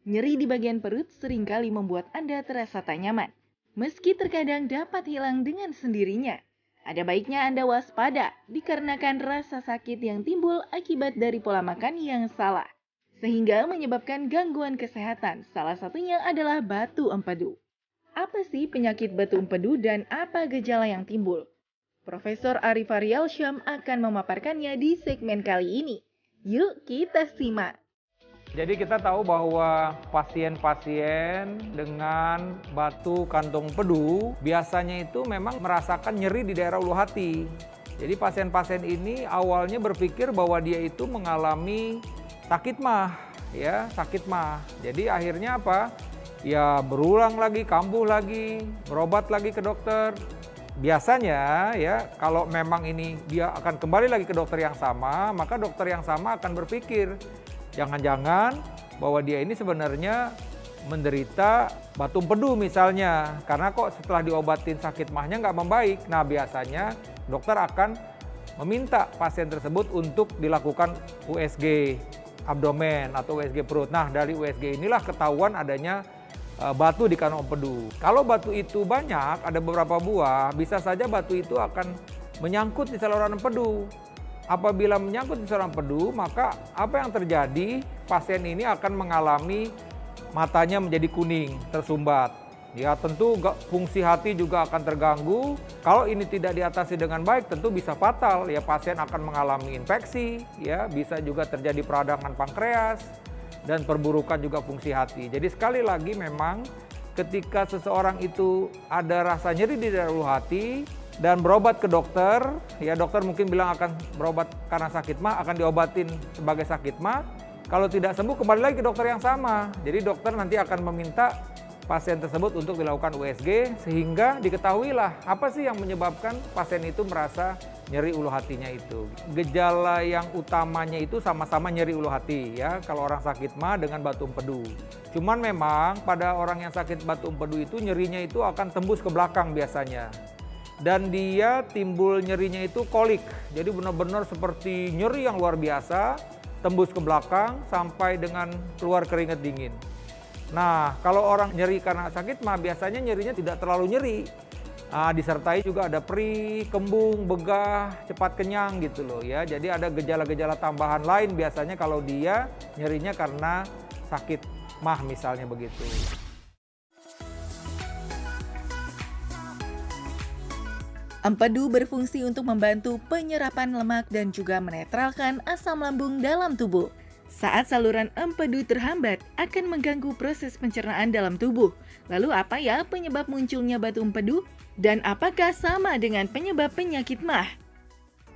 Nyeri di bagian perut seringkali membuat Anda terasa tak nyaman, meski terkadang dapat hilang dengan sendirinya. Ada baiknya Anda waspada dikarenakan rasa sakit yang timbul akibat dari pola makan yang salah, sehingga menyebabkan gangguan kesehatan. Salah satunya adalah batu empedu. Apa sih penyakit batu empedu dan apa gejala yang timbul? Profesor Arif Ariyalsyam akan memaparkannya di segmen kali ini. Yuk kita simak. Jadi kita tahu bahwa pasien-pasien dengan batu kantong empedu biasanya itu memang merasakan nyeri di daerah ulu hati. Jadi pasien-pasien ini awalnya berpikir bahwa dia itu mengalami sakit mah, ya sakit mah. Jadi akhirnya apa? Ya berulang lagi, kambuh lagi, berobat lagi ke dokter. Biasanya ya kalau memang ini dia akan kembali lagi ke dokter yang sama, maka dokter yang sama akan berpikir jangan-jangan bahwa dia ini sebenarnya menderita batu empedu misalnya. Karena kok setelah diobatin sakit mahnya nggak membaik. Nah biasanya dokter akan meminta pasien tersebut untuk dilakukan USG abdomen atau USG perut. Nah dari USG inilah ketahuan adanya batu di kantong empedu. Kalau batu itu banyak, ada beberapa buah, bisa saja batu itu akan menyangkut di saluran empedu. Apabila menyangkut di saluran empedu, maka apa yang terjadi? Pasien ini akan mengalami matanya menjadi kuning, tersumbat. Ya tentu fungsi hati juga akan terganggu. Kalau ini tidak diatasi dengan baik, tentu bisa fatal. Ya pasien akan mengalami infeksi, ya bisa juga terjadi peradangan pankreas dan perburukan juga fungsi hati. Jadi sekali lagi memang ketika seseorang itu ada rasa nyeri di daerah ulu hati, dan berobat ke dokter, ya dokter mungkin bilang akan berobat karena sakit mah, akan diobatin sebagai sakit mah. Kalau tidak sembuh kembali lagi ke dokter yang sama. Jadi dokter nanti akan meminta pasien tersebut untuk dilakukan USG sehingga diketahuilah apa sih yang menyebabkan pasien itu merasa nyeri ulu hatinya itu. Gejala yang utamanya itu sama-sama nyeri ulu hati ya kalau orang sakit mah dengan batu empedu. Cuman memang pada orang yang sakit batu empedu itu nyerinya itu akan tembus ke belakang biasanya. Dan dia timbul nyerinya itu kolik. Jadi benar-benar seperti nyeri yang luar biasa, tembus ke belakang sampai dengan keluar keringat dingin. Nah, kalau orang nyeri karena sakit mah biasanya nyerinya tidak terlalu nyeri. Disertai juga ada perih, kembung, begah, cepat kenyang gitu loh ya. Jadi ada gejala-gejala tambahan lain biasanya kalau dia nyerinya karena sakit mah misalnya begitu. Empedu berfungsi untuk membantu penyerapan lemak dan juga menetralkan asam lambung dalam tubuh. Saat saluran empedu terhambat, akan mengganggu proses pencernaan dalam tubuh. Lalu apa ya penyebab munculnya batu empedu? Dan apakah sama dengan penyebab penyakit mah?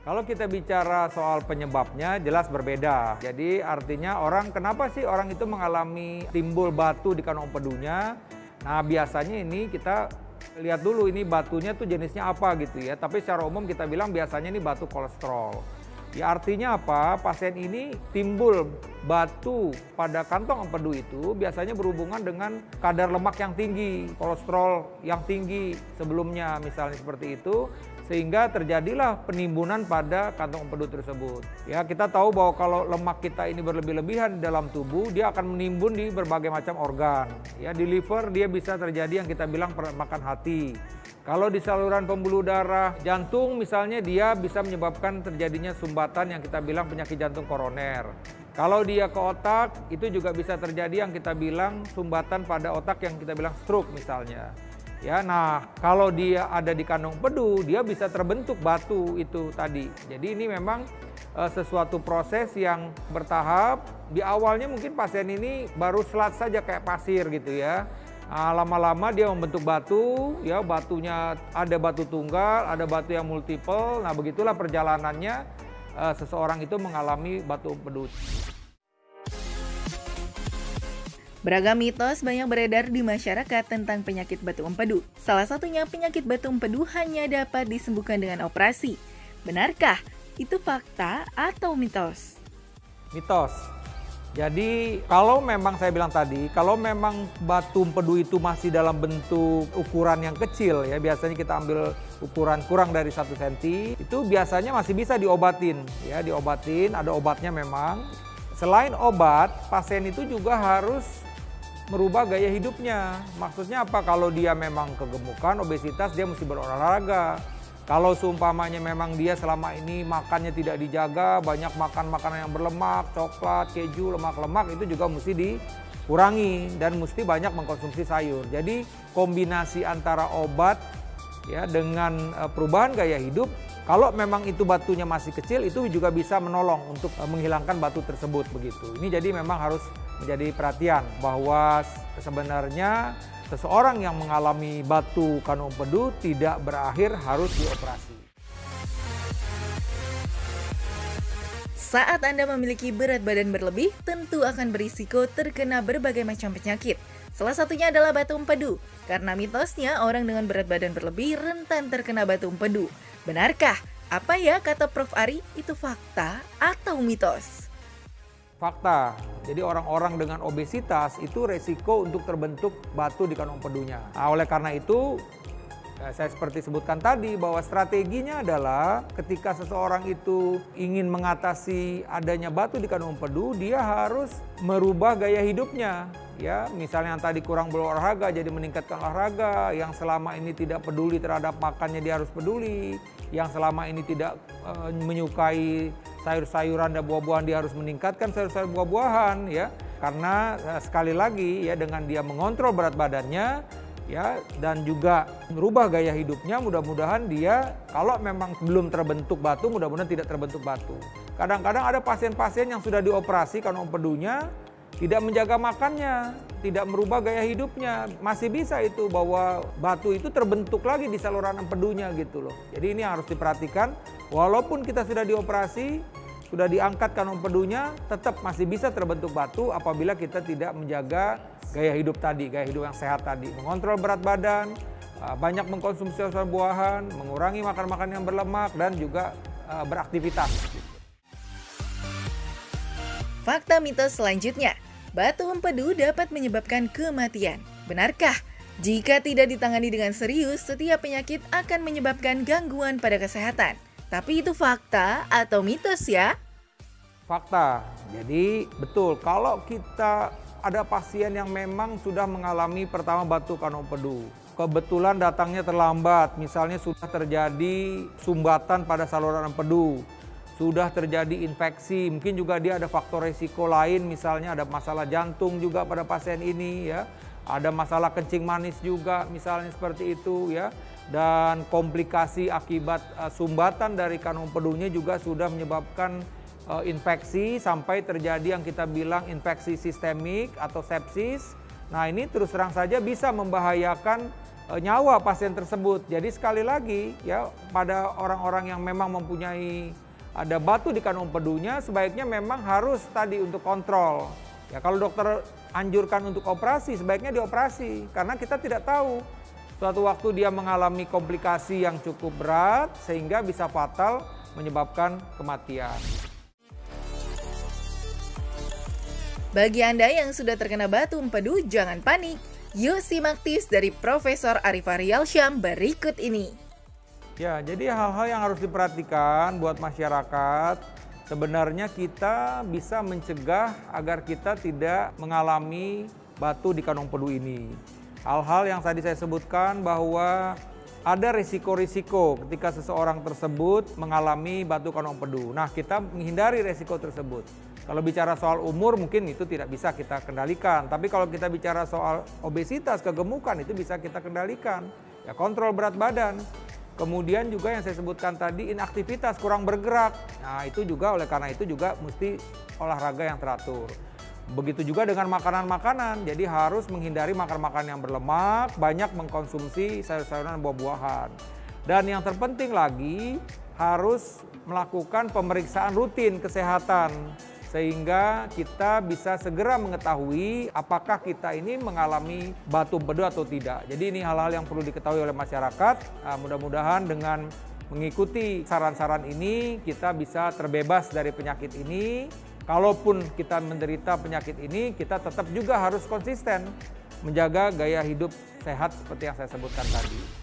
Kalau kita bicara soal penyebabnya jelas berbeda. Jadi artinya kenapa sih orang itu mengalami timbul batu di kantong empedunya? Nah biasanya ini kita lihat dulu ini batunya tuh jenisnya apa gitu ya. Tapi secara umum kita bilang biasanya ini batu kolesterol. Ya artinya apa? Pasien ini timbul batu pada kantong empedu itu biasanya berhubungan dengan kadar lemak yang tinggi, kolesterol yang tinggi sebelumnya misalnya seperti itu. Sehingga terjadilah penimbunan pada kantong empedu tersebut. Ya kita tahu bahwa kalau lemak kita ini berlebih-lebihan di dalam tubuh, dia akan menimbun di berbagai macam organ. Ya di liver dia bisa terjadi yang kita bilang permakan hati. Kalau di saluran pembuluh darah jantung misalnya dia bisa menyebabkan terjadinya sumbatan yang kita bilang penyakit jantung koroner. Kalau dia ke otak itu juga bisa terjadi yang kita bilang sumbatan pada otak yang kita bilang stroke misalnya. Ya, nah kalau dia ada di kantong empedu, dia bisa terbentuk batu itu tadi. Jadi ini memang sesuatu proses yang bertahap. Di awalnya mungkin pasien ini baru flat saja kayak pasir gitu ya. Lama-lama dia membentuk batu, ya batunya ada batu tunggal, ada batu yang multiple. Nah begitulah perjalanannya seseorang itu mengalami batu empedu. Beragam mitos banyak beredar di masyarakat tentang penyakit batu empedu. Salah satunya penyakit batu empedu hanya dapat disembuhkan dengan operasi. Benarkah itu fakta atau mitos? Mitos. Jadi kalau memang saya bilang tadi, kalau memang batu empedu itu masih dalam bentuk ukuran yang kecil ya, biasanya kita ambil ukuran kurang dari 1 cm, itu biasanya masih bisa diobatin ya, diobatin, ada obatnya memang. Selain obat, pasien itu juga harus merubah gaya hidupnya. Maksudnya apa? Kalau dia memang kegemukan, obesitas, dia mesti berolahraga. Kalau seumpamanya memang dia selama ini makannya tidak dijaga, banyak makan makanan yang berlemak, coklat, keju, lemak-lemak, itu juga mesti dikurangi dan mesti banyak mengkonsumsi sayur. Jadi kombinasi antara obat ya dengan perubahan gaya hidup, kalau memang itu batunya masih kecil, itu juga bisa menolong untuk menghilangkan batu tersebut begitu. Ini jadi memang harus menjadi perhatian bahwa sebenarnya seseorang yang mengalami batu kandung empedu tidak berakhir harus dioperasi. Saat Anda memiliki berat badan berlebih, tentu akan berisiko terkena berbagai macam penyakit. Salah satunya adalah batu empedu, karena mitosnya orang dengan berat badan berlebih rentan terkena batu empedu. Benarkah? Apa ya kata Prof. Ari? Itu fakta atau mitos? Fakta, jadi orang-orang dengan obesitas itu resiko untuk terbentuk batu di kandung empedunya. Nah, oleh karena itu, saya seperti sebutkan tadi bahwa strateginya adalah ketika seseorang itu ingin mengatasi adanya batu di kandung empedu, dia harus merubah gaya hidupnya. Ya, misalnya yang tadi kurang berolahraga jadi meningkatkan olahraga, yang selama ini tidak peduli terhadap makannya dia harus peduli, yang selama ini tidak menyukai sayur-sayuran dan buah-buahan dia harus meningkatkan sayur-sayur buah-buahan ya. Karena sekali lagi ya dengan dia mengontrol berat badannya ya dan juga merubah gaya hidupnya, mudah-mudahan dia kalau memang belum terbentuk batu, mudah-mudahan tidak terbentuk batu. Kadang-kadang ada pasien-pasien yang sudah dioperasi kandung empedunya tidak menjaga makannya, tidak merubah gaya hidupnya, masih bisa itu bahwa batu itu terbentuk lagi di saluran empedunya gitu loh. Jadi ini harus diperhatikan, walaupun kita sudah dioperasi, sudah diangkat kandung empedunya, tetap masih bisa terbentuk batu apabila kita tidak menjaga gaya hidup tadi, gaya hidup yang sehat tadi. Mengontrol berat badan, banyak mengkonsumsi sayur buahan, mengurangi makan-makan yang berlemak, dan juga beraktivitas. Fakta mitos selanjutnya, batu empedu dapat menyebabkan kematian. Benarkah? Jika tidak ditangani dengan serius, setiap penyakit akan menyebabkan gangguan pada kesehatan. Tapi itu fakta atau mitos ya? Fakta. Jadi betul, kalau kita ada pasien yang memang sudah mengalami pertama batu kandung empedu, kebetulan datangnya terlambat, misalnya sudah terjadi sumbatan pada saluran empedu, sudah terjadi infeksi, mungkin juga dia ada faktor resiko lain, misalnya ada masalah jantung juga pada pasien ini ya, ada masalah kencing manis juga misalnya seperti itu ya, dan komplikasi akibat sumbatan dari kandung empedunya juga sudah menyebabkan infeksi sampai terjadi yang kita bilang infeksi sistemik atau sepsis. Nah ini terus terang saja bisa membahayakan nyawa pasien tersebut. Jadi sekali lagi ya pada orang-orang yang memang mempunyai ada batu di kandung empedunya, sebaiknya memang harus tadi untuk kontrol. Ya kalau dokter anjurkan untuk operasi, sebaiknya dioperasi. Karena kita tidak tahu, suatu waktu dia mengalami komplikasi yang cukup berat, sehingga bisa fatal menyebabkan kematian. Bagi Anda yang sudah terkena batu empedu, jangan panik. Yuk simak tips dari Profesor Arif Ariyalsyam berikut ini. Ya, jadi hal-hal yang harus diperhatikan buat masyarakat, sebenarnya kita bisa mencegah agar kita tidak mengalami batu di kandung empedu ini. Hal-hal yang tadi saya sebutkan bahwa ada risiko-risiko ketika seseorang tersebut mengalami batu kandung empedu. Nah, kita menghindari risiko tersebut. Kalau bicara soal umur mungkin itu tidak bisa kita kendalikan. Tapi kalau kita bicara soal obesitas, kegemukan itu bisa kita kendalikan. Ya, kontrol berat badan. Kemudian juga yang saya sebutkan tadi inaktivitas, kurang bergerak. Nah itu juga oleh karena itu juga mesti olahraga yang teratur. Begitu juga dengan makanan-makanan. Jadi harus menghindari makan-makan yang berlemak, banyak mengkonsumsi sayur-sayuran dan buah-buahan. Dan yang terpenting lagi harus melakukan pemeriksaan rutin kesehatan. Sehingga kita bisa segera mengetahui apakah kita ini mengalami batu empedu atau tidak. Jadi ini hal-hal yang perlu diketahui oleh masyarakat. Mudah-mudahan dengan mengikuti saran-saran ini kita bisa terbebas dari penyakit ini. Kalaupun kita menderita penyakit ini, kita tetap juga harus konsisten menjaga gaya hidup sehat seperti yang saya sebutkan tadi.